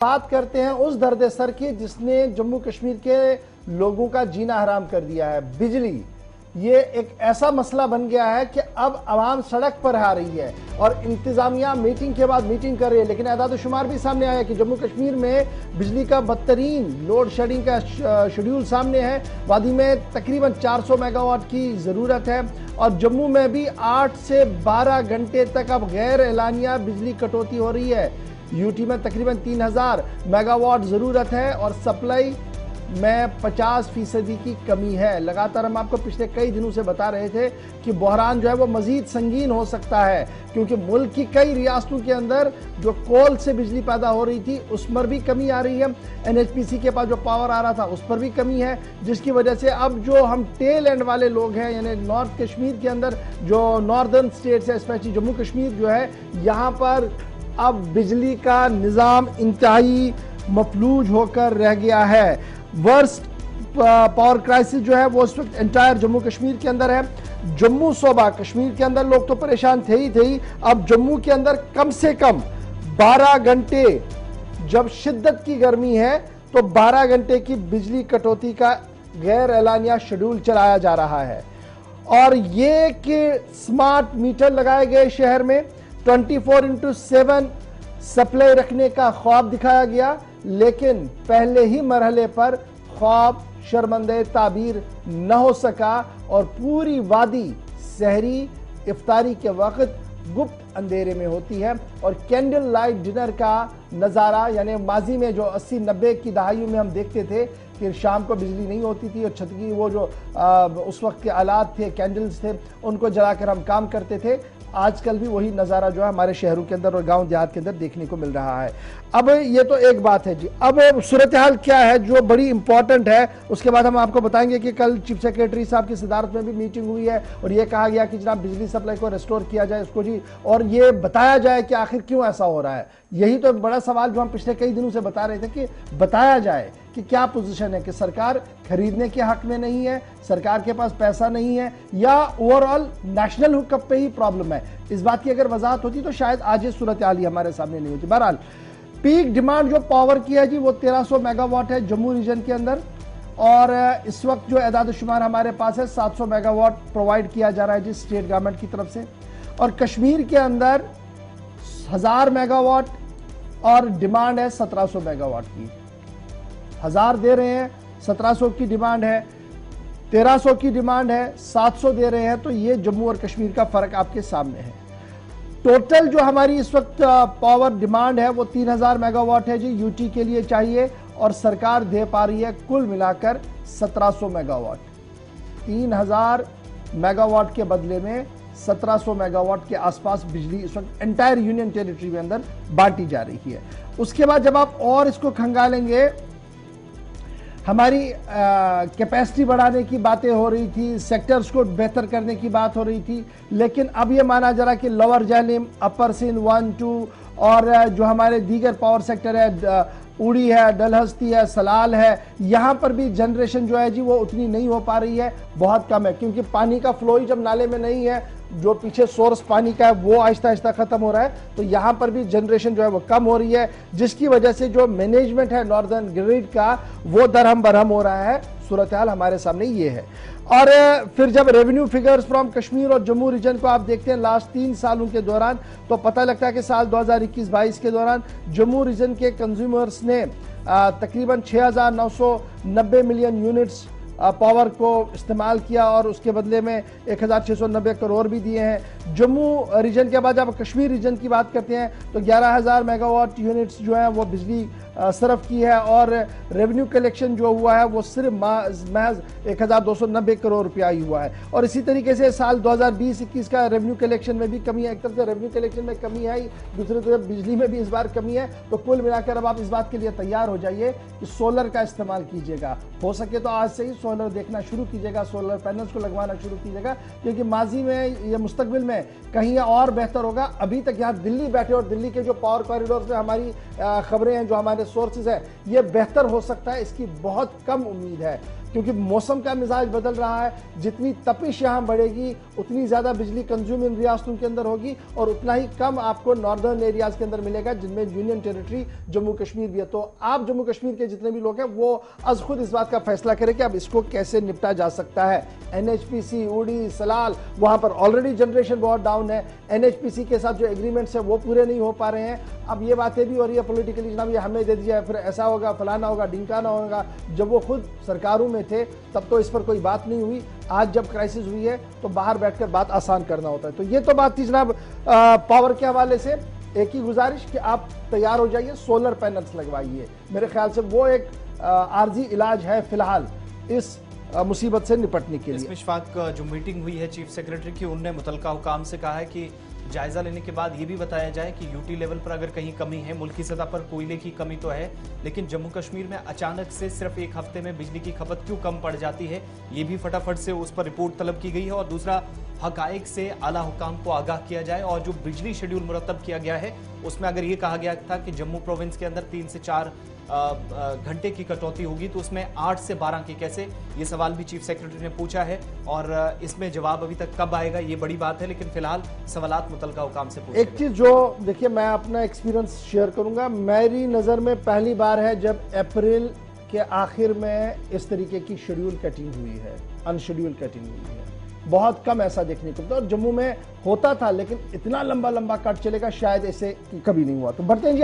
बात करते हैं उस दर्द सर की जिसने जम्मू कश्मीर के लोगों का जीना हराम कर दिया है। बिजली ये एक ऐसा मसला बन गया है कि अब आवाम सड़क पर आ रही है और इंतजामिया मीटिंग के बाद मीटिंग कर रही है, लेकिन एदाद शुमार भी सामने आया कि जम्मू कश्मीर में बिजली का बदतरीन लोड शेडिंग का शेड्यूल सामने है। वादी में तकरीबन 400 मेगावाट की ज़रूरत है और जम्मू में भी 8 से 12 घंटे तक अब गैर एलानिया बिजली कटौती हो रही है। यूटी में तकरीबन 3000 मेगावाट ज़रूरत है और सप्लाई में 50% की कमी है। लगातार हम आपको पिछले कई दिनों से बता रहे थे कि बहरान जो है वो मजीद संगीन हो सकता है, क्योंकि मुल्क की कई रियासतों के अंदर जो कोल से बिजली पैदा हो रही थी उस पर भी कमी आ रही है। एनएचपीसी के पास जो पावर आ रहा था उस पर भी कमी है, जिसकी वजह से अब जो हम टेल एंड वाले लोग हैं, यानी नॉर्थ कश्मीर के अंदर जो नॉर्दर्न स्टेट्स है, स्पेशली जम्मू कश्मीर जो है, यहाँ पर अब बिजली का निज़ाम इंतहाई मफलूज होकर रह गया है। वर्स्ट पावर क्राइसिस जो है वो इस वक्त एंटायर जम्मू कश्मीर के अंदर है। जम्मू सूबा कश्मीर के अंदर लोग तो परेशान थे ही, अब जम्मू के अंदर कम से कम 12 घंटे जब शिद्दत की गर्मी है तो 12 घंटे की बिजली कटौती का गैर एलानिया शेड्यूल चलाया जा रहा है। और ये कि स्मार्ट मीटर लगाए गए शहर में 24/7 सप्लाई रखने का ख्वाब दिखाया गया, लेकिन पहले ही मरहले पर ख्वाब शर्मंदे ताबीर न हो सका और पूरी वादी सहरी इफ्तारी के वक्त गुप्त अंधेरे में होती है। और कैंडल लाइट डिनर का नज़ारा, यानी माजी में जो 80-90 की दहाइयों में हम देखते थे कि शाम को बिजली नहीं होती थी और छत की वो जो उस वक्त के आलात थे, कैंडल्स थे, उनको जलाकर हम काम करते थे। आजकल भी वही नज़ारा जो है हमारे शहरों के अंदर और गांव देहात के अंदर देखने को मिल रहा है। अब ये तो एक बात है जी। अब सूरत हाल क्या है जो बड़ी इंपॉर्टेंट है, उसके बाद हम आपको बताएंगे कि कल चीफ सेक्रेटरी साहब की सदारत में भी मीटिंग हुई है और ये कहा गया कि जनाब बिजली सप्लाई को रेस्टोर किया जाए उसको जी, और ये बताया जाए कि आखिर क्यों ऐसा हो रहा है। यही तो एक बड़ा सवाल जो हम पिछले कई दिनों से बता रहे थे कि बताया जाए कि क्या पोजीशन है, कि सरकार खरीदने के हक में नहीं है, सरकार के पास पैसा नहीं है, या ओवरऑल नेशनल हुकअप पे ही प्रॉब्लम है। इस बात की अगर वजाहत होती तो शायद आज ये सूरत हाल हमारे सामने नहीं होती। बहरहाल पीक डिमांड जो पावर की है जी वो 1300 मेगावाट है जम्मू रीजन के अंदर, और इस वक्त जो एदाद शुमार हमारे पास है 700 मेगावाट प्रोवाइड किया जा रहा है जी स्टेट गवर्नमेंट की तरफ से। और कश्मीर के अंदर 1000 मेगावाट और डिमांड है 1700 मेगावाट की। 1000 दे रहे हैं, 1700 की डिमांड है, 1300 की डिमांड है, 700 दे रहे हैं। तो ये जम्मू और कश्मीर का फर्क आपके सामने है। टोटल जो हमारी इस वक्त पावर डिमांड है वो 3000 मेगावाट है जी यूटी के लिए चाहिए, और सरकार दे पा रही है कुल मिलाकर 1700 मेगावाट। 3000 मेगावाट के बदले में 1700 मेगावाट के आसपास बिजली इस वक्त एंटायर यूनियन टेरिटरी के अंदर बांटी जा रही है। उसके बाद जब आप और इसको खंगालेंगे, हमारी कैपेसिटी बढ़ाने की बातें हो रही थी, सेक्टर्स को बेहतर करने की बात हो रही थी, लेकिन अब ये माना जा रहा कि लोअर जैलिम, अपर सिंध 1-2 और जो हमारे दीगर पावर सेक्टर है, उड़ी है, डलहस्ती है, सलाल है, यहाँ पर भी जनरेशन जो है जी वो उतनी नहीं हो पा रही है, बहुत कम है, क्योंकि पानी का फ्लो ही जब नाले में नहीं है, जो पीछे सोर्स पानी का है वो आहिस्ता आहिस्ता खत्म हो रहा है, तो यहाँ पर भी जनरेशन जो है वो कम हो रही है, जिसकी वजह से जो मैनेजमेंट है नॉर्दर्न ग्रिड का वो दरहम बरहम हो रहा है। सूरत हाल हमारे सामने ये है। और फिर जब रेवेन्यू फिगर्स फ्रॉम कश्मीर और जम्मू रीजन को आप देखते हैं लास्ट 3 सालों के दौरान, तो पता लगता है कि साल 2021-22 के दौरान जम्मू रीजन के कंज्यूमर्स ने तकरीबन 6990 मिलियन यूनिट्स पावर को इस्तेमाल किया और उसके बदले में 1690 करोड़ भी दिए हैं। जम्मू रीजन के बाद जब कश्मीर रीजन की बात करते हैं तो 11000 मेगावाट यूनिट्स जो है वो बिजली सरफ की है, और रेवेन्यू कलेक्शन जो हुआ है वो सिर्फ महज 1290 करोड़ रुपया ही हुआ है। और इसी तरीके से साल 2020-21 का रेवेन्यू कलेक्शन में भी कमी है। एक तरफ से रेवेन्यू कलेक्शन में कमी है, दूसरी तरफ बिजली में भी इस बार कमी है। तो कुल मिलाकर अब आप इस बात के लिए तैयार हो जाइए कि सोलर का इस्तेमाल कीजिएगा, हो सके तो आज से ही सोलर देखना शुरू कीजिएगा, सोलर पैनल्स को लगवाना शुरू कीजिएगा, क्योंकि माजी में या मुस्तकबिल में कहीं और बेहतर होगा। अभी तक यहाँ दिल्ली बैठे और दिल्ली के जो पावर कॉरिडोर में हमारी खबरें हैं, जो हमारे सोर्सेज है, ये बेहतर हो सकता है, इसकी बहुत कम उम्मीद है। क्योंकि मौसम का मिजाज बदल रहा है। जितनी तपिश यहाँ बढ़ेगी उतनी ज़्यादा बिजली कंज्यूम इन रियासतों के अंदर होगी और उतना ही कम आपको नॉर्दर्न एरियाज़ के अंदर मिलेगा, जिनमें यूनियन टेरिटरी जम्मू कश्मीर भी है। तो आप जम्मू कश्मीर के जितने भी लोग हैं वो अज खुद इस बात का फैसला करें कि अब इसको कैसे निपटा जा सकता है। NHPC, उड़ी, सलाल, वहाँ पर ऑलरेडी जनरेशन बहुत डाउन है। NHPC के साथ जो एग्रीमेंट्स है वो पूरे नहीं हो पा रहे हैं। अब ये बातें भी हो रही है पॉलिटिकली, जनाब ये हमें दे दिया है, फिर ऐसा होगा, फलाना होगा, ढिंकाना होगा। जब वो खुद सरकारों में थे तब तो इस पर कोई बात नहीं हुई। आज जब क्राइसिस हुई है तो बाहर बैठकर बात आसान करना होता है। तो ये तो बात थी जनाब पावर के हवाले से। एक ही गुजारिश कि आप तैयार हो जाइए, सोलर पैनल्स लगवाइए। मेरे ख्याल से वो एक आर्जी इलाज है फिलहाल इस मुसीबत से निपटने के लिए। इशफाक, जो मीटिंग हुई है चीफ सेक्रेटरी की, उनने मुतलका हुकाम से कहा है कि जायजा लेने के बाद ये भी बताया जाए कि यूटी लेवल पर अगर कहीं कमी है, मुल्की सतह पर कोयले की कमी तो है, लेकिन जम्मू कश्मीर में अचानक से सिर्फ एक हफ्ते में बिजली की खपत क्यों कम पड़ जाती है, ये भी फटाफट से उस पर रिपोर्ट तलब की गई है। और दूसरा, हकाइक से आला हुकाम को आगाह किया जाए। और जो बिजली शेड्यूल मुरतब किया गया है उसमें अगर ये कहा गया था कि जम्मू प्रोविंस के अंदर 3 से 4 घंटे की कटौती होगी, तो उसमें 8 से 12 की कैसे, ये सवाल भी चीफ सेक्रेटरी ने पूछा है। और इसमें जवाब अभी तक कब आएगा ये बड़ी बात है, लेकिन फिलहाल सवालात मुतलका हुकाम से पूछे। एक चीज जो देखिए, मैं अपना एक्सपीरियंस शेयर करूंगा। मेरी नज़र में पहली बार है जब अप्रैल के आखिर में इस तरीके की शेड्यूल कटिंग हुई है, अनशेड्यूल कटिंग हुई है। बहुत कम ऐसा देखने को मिलता और जम्मू में होता था, लेकिन इतना लंबा लंबा कट चलेगा शायद ऐसे कभी नहीं हुआ। तो बढ़ते हैं।